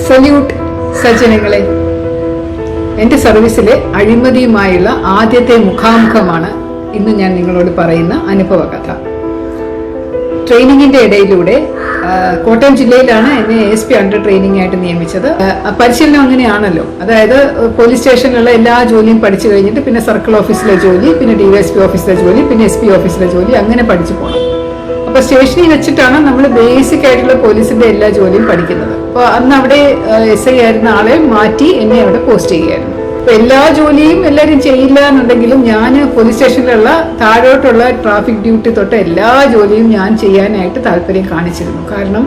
Salute സജ്ജനങ്ങളെ, എൻ്റെ സർവീസിലെ അഴിമതിയുമായുള്ള ആദ്യത്തെ മുഖാമുഖമാണ് ഇന്ന് ഞാൻ നിങ്ങളോട് പറയുന്ന അനുഭവ കഥ. ട്രെയിനിങ്ങിന്റെ ഇടയിലൂടെ കോട്ടയം ജില്ലയിലാണ് എന്നെ ASP അണ്ടർ ട്രെയിനിങ് ആയിട്ട് നിയമിച്ചത്. പരിശീലനം അങ്ങനെയാണല്ലോ, അതായത് പോലീസ് സ്റ്റേഷനിലുള്ള എല്ലാ ജോലിയും പഠിച്ചു കഴിഞ്ഞിട്ട് പിന്നെ സർക്കിൾ ഓഫീസിലെ ജോലി, പിന്നെ DYSP ഓഫീസിലെ ജോലി, പിന്നെ SP ഓഫീസിലെ ജോലി, അങ്ങനെ പഠിച്ചു പോകണം. അപ്പൊ സ്റ്റേഷനിൽ വെച്ചിട്ടാണ് നമ്മൾ ബേസിക് ആയിട്ടുള്ള പോലീസിന്റെ എല്ലാ ജോലിയും പഠിക്കുന്നത്. അപ്പൊ അന്ന് അവിടെ SI ആയിരുന്ന ആളെ മാറ്റി എന്നെ അവിടെ പോസ്റ്റ് ചെയ്യുകയായിരുന്നു. അപ്പൊ എല്ലാ ജോലിയും എല്ലാവരും ചെയ്യില്ല എന്നുണ്ടെങ്കിലും ഞാൻ പോലീസ് സ്റ്റേഷനിലുള്ള താഴോട്ടുള്ള ട്രാഫിക് ഡ്യൂട്ടി തൊട്ട് എല്ലാ ജോലിയും ഞാൻ ചെയ്യാനായിട്ട് താല്പര്യം കാണിച്ചിരുന്നു. കാരണം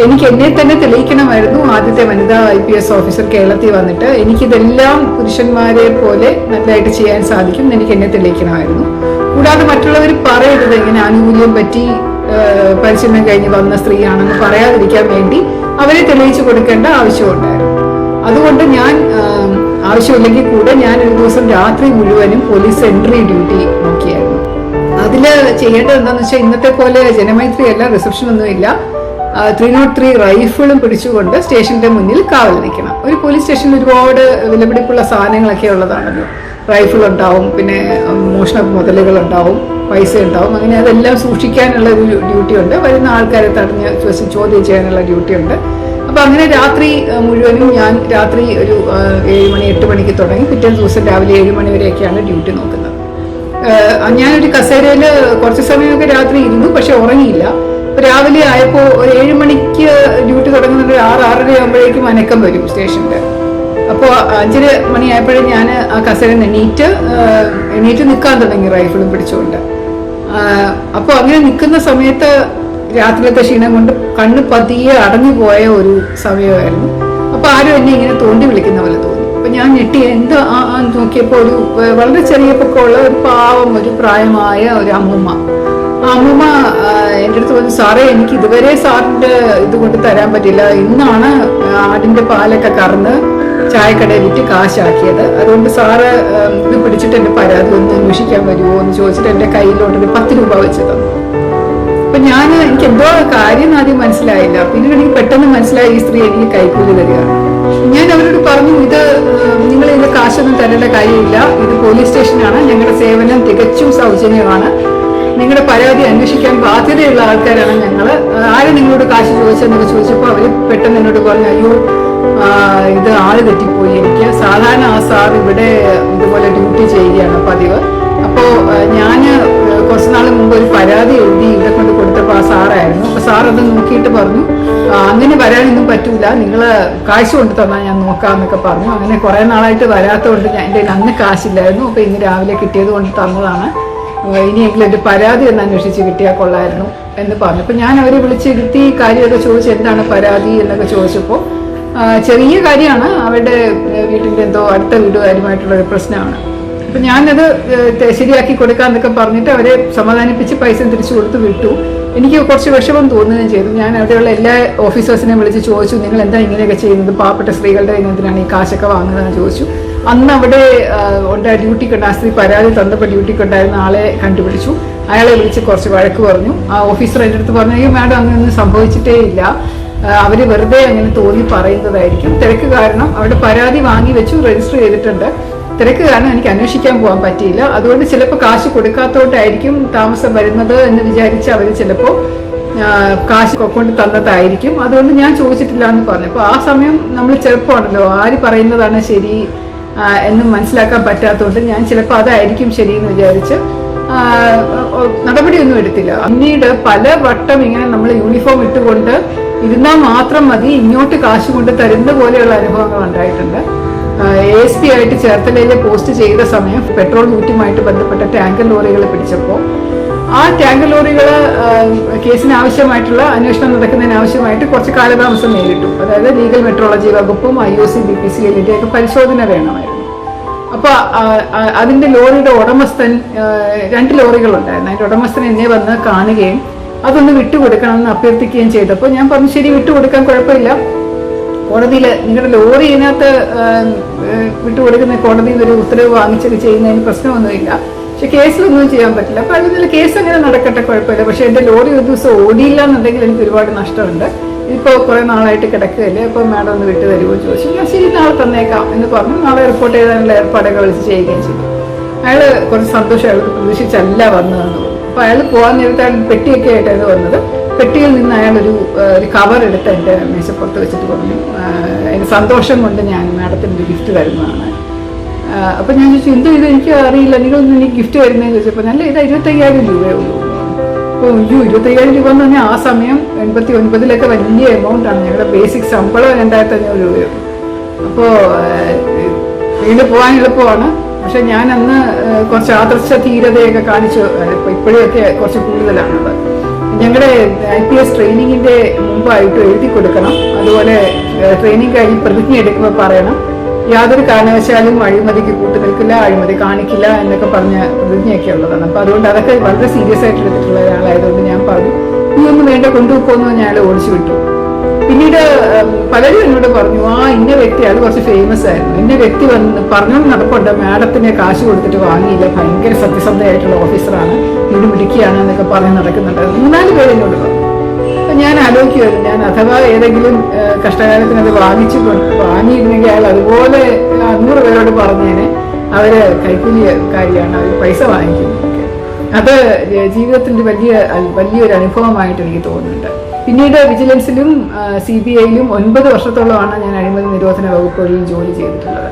എനിക്ക് എന്നെ തന്നെ തെളിയിക്കണമായിരുന്നു. ആദ്യത്തെ വനിതാ IPS ഓഫീസർ കേരളത്തിൽ വന്നിട്ട് എനിക്കിതെല്ലാം പുരുഷന്മാരെ പോലെ നല്ലതായിട്ട് ചെയ്യാൻ സാധിക്കും, എനിക്ക് എന്നെ തെളിയിക്കണമായിരുന്നു. കൂടാതെ മറ്റുള്ളവർ പറയരുത് ഇങ്ങനെ ആനുകൂല്യം പറ്റി പരിശീലനം കഴിഞ്ഞ് വന്ന സ്ത്രീയാണെന്ന് പറയാതിരിക്കാൻ വേണ്ടി അവരെ തെളിയിച്ചു കൊടുക്കേണ്ട ആവശ്യമുണ്ടായിരുന്നു. അതുകൊണ്ട് ഞാൻ ആവശ്യമില്ലെങ്കിൽ കൂടെ ഞാൻ ഒരു ദിവസം രാത്രി മുഴുവനും പോലീസ് എൻട്രി ഡ്യൂട്ടി നോക്കിയായിരുന്നു. അതില് ചെയ്യേണ്ടത് എന്താണെന്ന് വെച്ചാൽ ഇന്നത്തെ പോലെ ജനമൈത്രി അല്ല, റിസപ്ഷൻ ഒന്നുമില്ല. 303 റൈഫിളും പിടിച്ചുകൊണ്ട് സ്റ്റേഷന്റെ മുന്നിൽ കാവൽ നിൽക്കണം. ഒരു പോലീസ് സ്റ്റേഷനിൽ ഒരുപാട് വിലപിടിപ്പുള്ള സാധനങ്ങളൊക്കെ ഉള്ളതാണല്ലോ. റൈഫിൾ ഉണ്ടാവും, പിന്നെ മോഷണ മുതലുകൾ ഉണ്ടാവും, പൈസ ഉണ്ടാവും, അങ്ങനെ അതെല്ലാം സൂക്ഷിക്കാനുള്ള ഒരു ഡ്യൂട്ടി ഉണ്ട്. വരുന്ന ആൾക്കാരെ തടഞ്ഞ് ചോദ്യം ചെയ്യാനുള്ള ഡ്യൂട്ടി ഉണ്ട്. അപ്പൊ അങ്ങനെ രാത്രി മുഴുവനും ഞാൻ രാത്രി ഒരു 7 മണി 8 മണിക്ക് തുടങ്ങി പിറ്റേ ദിവസം രാവിലെ 7 മണി വരെയൊക്കെയാണ് ഡ്യൂട്ടി നോക്കുന്നത്. ഞാനൊരു കസേരയിൽ കുറച്ച് സമയമൊക്കെ രാത്രി ഇരുന്നു, പക്ഷെ ഉറങ്ങിയില്ല. രാവിലെ ആയപ്പോൾ ഒരു 7 മണിക്ക് ഡ്യൂട്ടി തുടങ്ങുന്നത് 6-6:30 ആകുമ്പോഴേക്കും അനക്കം വരും സ്റ്റേഷനിൽ. അപ്പോൾ 5 മണിയായപ്പോഴും ഞാൻ ആ കസേരയിൽ എണീറ്റ് നിൽക്കാൻ തുടങ്ങി റൈഫിളും പിടിച്ചുകൊണ്ട്. അപ്പോൾ അങ്ങനെ നിൽക്കുന്ന സമയത്ത് രാത്രിയിലത്തെ ക്ഷീണം കൊണ്ട് കണ്ണ് പതിയെ അടഞ്ഞു പോയ ഒരു സമയമായിരുന്നു. അപ്പോൾ ആരും എന്നെ ഇങ്ങനെ തോണ്ടി വിളിക്കുന്ന പോലെ തോന്നി. അപ്പം ഞാൻ ഞെട്ടി എന്താ നോക്കിയപ്പോൾ ഒരു വളരെ ചെറിയ പൊക്കമുള്ള ഒരു പാവം ഒരു പ്രായമായ ഒരു അമ്മൂമ്മ. ആ അമ്മൂമ്മ എൻ്റെ അടുത്ത് പറഞ്ഞു, സാറേ എനിക്ക് ഇതുവരെ സാറിൻ്റെ ഇത് കൊണ്ട് തരാൻ പറ്റില്ല, ഇന്നാണ് ആടിൻ്റെ പാലൊക്കെ കറന്ന് ചായക്കടയിൽ വിറ്റ് കാശാക്കിയത്, അതുകൊണ്ട് സാറ് ഇത് പിടിച്ചിട്ട് എൻ്റെ പരാതി ഒന്ന് അന്വേഷിക്കാൻ വരുമോ എന്ന് ചോദിച്ചിട്ട് എൻ്റെ കയ്യിലോട്ടൊരു 10 രൂപ വെച്ച് തന്നു. അപ്പൊ എനിക്ക് എന്തോ കാര്യം ആദ്യം മനസ്സിലായില്ല. പിന്നീട് എനിക്ക് പെട്ടെന്ന് മനസ്സിലായി ഈ സ്ത്രീ എനിക്ക് കൈക്കൂലി തരികയാണ്. ഞാൻ അവരോട് പറഞ്ഞു, ഇത് നിങ്ങൾ ഇതിന്റെ കാശൊന്നും തരേണ്ട കാര്യമില്ല, ഇത് പോലീസ് സ്റ്റേഷനാണ്, ഞങ്ങളുടെ സേവനം തികച്ചും സൗജന്യമാണ്, നിങ്ങളുടെ പരാതി അന്വേഷിക്കാൻ ബാധ്യതയുള്ള ആൾക്കാരാണ് ഞങ്ങൾ, ആരും നിങ്ങളോട് കാശ് ചോദിച്ചെന്നൊക്കെ ചോദിച്ചപ്പോൾ അവര് പെട്ടെന്ന് എന്നോട് പറഞ്ഞു, അയ്യോ ഇത് ആള് തെറ്റിപ്പോയി, എനിക്ക് സാധാരണ ആ സാർ ഇവിടെ ഇതുപോലെ ഡ്യൂട്ടി ചെയ്യുകയാണ് പതിവ്. അപ്പോൾ ഞാൻ കുറച്ച് നാൾ മുമ്പ് ഒരു പരാതി എഴുതി ഇവിടെ കൊണ്ട് കൊടുത്തപ്പോൾ ആ സാറായിരുന്നു. അപ്പോൾ സാർ അത് നോക്കിയിട്ട് പറഞ്ഞു, അങ്ങനെ വരാനൊന്നും പറ്റൂല, നിങ്ങൾ കാശ് കൊണ്ട് തന്നാൽ ഞാൻ നോക്കാമെന്നൊക്കെ പറഞ്ഞു. അങ്ങനെ കുറേ നാളായിട്ട് വരാത്തതുകൊണ്ട് എൻ്റെ അന്ന് കാശില്ലായിരുന്നു, അപ്പോൾ ഇന്ന് രാവിലെ കിട്ടിയത് കൊണ്ട് തന്നതാണ്, ഇനിയെങ്കിലും എൻ്റെ പരാതി ഒന്ന് അന്വേഷിച്ച് കിട്ടിയാൽ കൊള്ളായിരുന്നു എന്ന് പറഞ്ഞു. അപ്പോൾ ഞാൻ അവരെ വിളിച്ചിരുത്തി കാര്യമൊക്കെ ചോദിച്ചു, എന്താണ് പരാതി എന്നൊക്കെ ചോദിച്ചപ്പോൾ ചെറിയ കാര്യമാണ്, അവരുടെ വീട്ടിൻ്റെ എന്തോ അടുത്ത വീടുകാരുമായിട്ടുള്ള ഒരു പ്രശ്നമാണ്. അപ്പം ഞാനത് ശരിയാക്കി കൊടുക്കാമെന്നൊക്കെ പറഞ്ഞിട്ട് അവരെ സമാധാനിപ്പിച്ച് പൈസ തിരിച്ചു കൊടുത്ത് വിട്ടു. എനിക്ക് കുറച്ച് വിഷമം തോന്നുകയും ചെയ്തു. ഞാൻ അവിടെയുള്ള എല്ലാ ഓഫീസേഴ്സിനെയും വിളിച്ച് ചോദിച്ചു, നിങ്ങൾ എന്താ ഇങ്ങനെയൊക്കെ ചെയ്യുന്നത്, പാവപ്പെട്ട സ്ത്രീകളുടെ എന്തിനാണ് ഈ കാശൊക്കെ വാങ്ങുന്നതെന്ന് ചോദിച്ചു. അന്ന് അവിടെ ഡ്യൂട്ടിക്കുണ്ട്, ആ സ്ത്രീ പരാതി തന്നപ്പോൾ ഡ്യൂട്ടിക്കുണ്ടായിരുന്ന ആളെ കണ്ടുപിടിച്ചു. അയാളെ വിളിച്ച് കുറച്ച് വഴക്ക് പറഞ്ഞു. ആ ഓഫീസർ എൻ്റെ അടുത്ത് പറഞ്ഞു, അയ്യോ മാഡം അങ്ങനെയൊന്നും സംഭവിച്ചിട്ടേ ഇല്ല, അവർ വെറുതെ അങ്ങനെ തോന്നി പറയുന്നതായിരിക്കും, തിരക്ക് കാരണം അവിടെ പരാതി വാങ്ങി വെച്ചു, രജിസ്റ്റർ ചെയ്തിട്ടുണ്ട്, തിരക്ക് കാരണം എനിക്ക് അന്വേഷിക്കാൻ പോകാൻ പറ്റിയില്ല, അതുകൊണ്ട് ചിലപ്പോൾ കാശ് കൊടുക്കാത്തോട്ടായിരിക്കും താമസം വരുന്നത് എന്ന് വിചാരിച്ച് അവർ ചിലപ്പോൾ കാശ് കൊണ്ട് തന്നതായിരിക്കും, അതുകൊണ്ട് ഞാൻ ചോദിച്ചിട്ടില്ല എന്ന് പറഞ്ഞു. അപ്പോൾ ആ സമയം നമ്മൾ ചെറുപ്പമാണല്ലോ, ആര് പറയുന്നതാണ് ശരി എന്നും മനസ്സിലാക്കാൻ പറ്റാത്തതുകൊണ്ട് ഞാൻ ചിലപ്പോൾ അതായിരിക്കും ശരിയെന്ന് വിചാരിച്ച് നടപടിയൊന്നും എടുത്തില്ല. പിന്നീട് പല വട്ടം ഇങ്ങനെ നമ്മൾ യൂണിഫോം ഇട്ടുകൊണ്ട് ഇരുന്നാൽ മാത്രം മതി ഇങ്ങോട്ട് കാശ് കൊണ്ട് തരുന്ന പോലെയുള്ള അനുഭവങ്ങൾ ഉണ്ടായിട്ടുണ്ട്. ASP ആയിട്ട് ചേർത്തലയിലെ പോസ്റ്റ് ചെയ്ത സമയം പെട്രോൾ ഊറ്റുമായിട്ട് ബന്ധപ്പെട്ട ടാങ്കർ ലോറികൾ പിടിച്ചപ്പോൾ ആ ടാങ്കർ ലോറികൾ കേസിന് ആവശ്യമായിട്ടുള്ള അന്വേഷണം നടക്കുന്നതിന് ആവശ്യമായിട്ട് കുറച്ച് കാലതാമസം നേരിട്ടു. അതായത് ലീഗൽ മെട്രോളജി വകുപ്പും IOC BPCL ഒക്കെ പരിശോധന വേണമായിരുന്നു. അപ്പോൾ അതിൻ്റെ ലോറിയുടെ ഉടമസ്ഥൻ 2 ലോറികളുണ്ടായിരുന്നു, അതിൻ്റെ ഉടമസ്ഥൻ എന്നെ വന്ന് കാണുകയും അതൊന്ന് വിട്ടുകൊടുക്കണമെന്ന് അഭ്യർത്ഥിക്കുകയും ചെയ്തപ്പോൾ ഞാൻ പറഞ്ഞു, ശരി വിട്ടുകൊടുക്കാൻ കുഴപ്പമില്ല, കോടതിയിൽ നിങ്ങളുടെ ലോറി ഇതിനകത്ത് വിട്ടുകൊടുക്കുന്ന കോടതിയിൽ നിന്ന് ഒരു ഉത്തരവ് വാങ്ങിച്ചൊക്കെ ചെയ്യുന്നതിന് പ്രശ്നമൊന്നുമില്ല, പക്ഷെ കേസിലൊന്നും ചെയ്യാൻ പറ്റില്ല. അപ്പോൾ അതിനുള്ള കേസ് അങ്ങനെ നടക്കട്ടെ, കുഴപ്പമില്ല, പക്ഷെ എൻ്റെ ലോറി ഒരു ദിവസം ഓടിയില്ല എന്നുണ്ടെങ്കിൽ എനിക്ക് ഒരുപാട് നഷ്ടമുണ്ട്, ഇപ്പോൾ കുറേ നാളായിട്ട് കിടക്കുകയല്ലേ, അപ്പോൾ മാഡം ഒന്ന് വിട്ടു തരുമോ ചോദിച്ചു. ഞാൻ ശരി നാളെ തന്നേക്കാം എന്ന് പറഞ്ഞു. നാളെ റിപ്പോർട്ട് ചെയ്താനുള്ള ഏർപ്പാടുകൾ വിളിച്ച് ചെയ്യുകയും ചെയ്തു. അയാൾ കുറച്ച് സന്തോഷം, അയാൾക്ക് പ്രതീക്ഷിച്ചല്ല വന്നതെന്ന് തോന്നുന്നു. അപ്പോൾ അയാൾ പോകാൻ നേരത്തെ അയാൾ പെട്ടിയൊക്കെ ആയിട്ടാണ് വന്നത്. പെട്ടിയിൽ നിന്ന് അയാൾ ഒരു കവർ എടുത്ത് എൻ്റെ മേശപ്പുറത്ത് വെച്ചിട്ട് പറഞ്ഞു, എൻ്റെ സന്തോഷം കൊണ്ട് ഞാൻ മാഡത്തിന് ഒരു ഗിഫ്റ്റ് തരുന്നതാണ്. അപ്പം ഞാൻ ചോദിച്ചു, എന്തോ ഇത് എനിക്ക് അറിയില്ല, നിങ്ങളൊന്നും എനിക്ക് ഗിഫ്റ്റ് വരുന്നതെന്ന് ചോദിച്ചപ്പോൾ നല്ല ഇത് 25,000 രൂപയേ ഉള്ളൂ. അപ്പോൾ 25,000 രൂപ എന്ന് പറഞ്ഞാൽ ആ സമയം 89-ലൊക്കെ വലിയ എമൗണ്ടാണ്. ഞങ്ങളുടെ ബേസിക് ശമ്പളം 2,500 രൂപയുള്ളൂ. അപ്പോൾ വീണ്ടും പോകാൻ എളുപ്പമാണ്. പക്ഷെ ഞാൻ അന്ന് കുറച്ച് ആദർശ ധീരതയൊക്കെ കാണിച്ചു. ഇപ്പോഴൊക്കെ കുറച്ച് കൂടുതലാണത്. ഞങ്ങളുടെ IPS ട്രെയിനിങ്ങിൻ്റെ മുമ്പായിട്ട് എഴുതി കൊടുക്കണം. അതുപോലെ ട്രെയിനിങ് കഴിഞ്ഞ് പ്രതിജ്ഞ എടുക്കുമ്പോൾ പറയണം, യാതൊരു കാരണവശാലും അഴിമതിക്ക് കൂട്ടുനിൽക്കില്ല, അഴിമതി കാണിക്കില്ല എന്നൊക്കെ പറഞ്ഞ പ്രതിജ്ഞയൊക്കെ ഉള്ളതാണ്. അപ്പോൾ അതുകൊണ്ട് അതൊക്കെ വളരെ സീരിയസ് ആയിട്ട് എടുത്തിട്ടുള്ള ഒരാളായതുകൊണ്ട് ഞാൻ പറഞ്ഞു, ഈ ഒന്നും വേണ്ട, കൊണ്ടുപോകുമെന്ന് ഞാൻ ഓടിച്ചു വിട്ടു. പിന്നീട് പലരും എന്നോട് പറഞ്ഞു, ഇന്ന വ്യക്തി, അത് കുറച്ച് ഫേമസ് ആയിരുന്നു, ഇന്ന വ്യക്തി വന്ന് പറഞ്ഞു നടപ്പുണ്ട്, മാഡത്തിന് കാശ് കൊടുത്തിട്ട് വാങ്ങിയില്ല, ഭയങ്കര സത്യസന്ധയായിട്ടുള്ള ഓഫീസറാണ്, വീട് പിടിക്കുകയാണ് എന്നൊക്കെ പറഞ്ഞ് നടക്കുന്നുണ്ട്. 3-4 പേര് എന്നോട് പറഞ്ഞു. അപ്പം ഞാൻ ആലോചിക്കുമായിരുന്നു, ഞാൻ അഥവാ ഏതെങ്കിലും കഷ്ടകാലത്തിന് അത് വാങ്ങിയിരുന്നെങ്കിൽ അയാൾ അതുപോലെ 100 പേരോട് പറഞ്ഞേനെ അവര് കൈക്കൂലിക്കാരിയാണ്, അവർ പൈസ വാങ്ങിക്കുന്നതൊക്കെ. അത് ജീവിതത്തിൻ്റെ വലിയൊരു അനുഭവമായിട്ട് എനിക്ക് തോന്നുന്നുണ്ട്. പിന്നീട് വിജിലൻസിലും CBIയിലും 9 വർഷത്തോളമാണ് ഞാൻ അഴിമതി നിരോധന വകുപ്പുകളിൽ ജോലി ചെയ്തിട്ടുള്ളത്.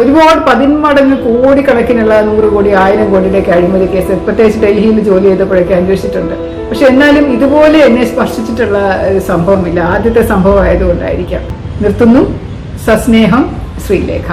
ഒരുപാട് 10 മടങ്ങ് കോടിക്കണക്കിനുള്ള 100 കോടി 1000 കോടിയുടെയൊക്കെ അഴിമതി കേസ് പ്രത്യേകിച്ച് ഡൽഹിയിൽ ജോലി ചെയ്തപ്പോഴൊക്കെ അന്വേഷിച്ചിട്ടുണ്ട്. പക്ഷെ എന്നാലും ഇതുപോലെ എന്നെ സ്പർശിച്ചിട്ടുള്ള സംഭവമില്ല. ആദ്യത്തെ സംഭവം ആയതുകൊണ്ടായിരിക്കാം. നിർത്തുന്നു. സസ്നേഹം, ശ്രീലേഖ.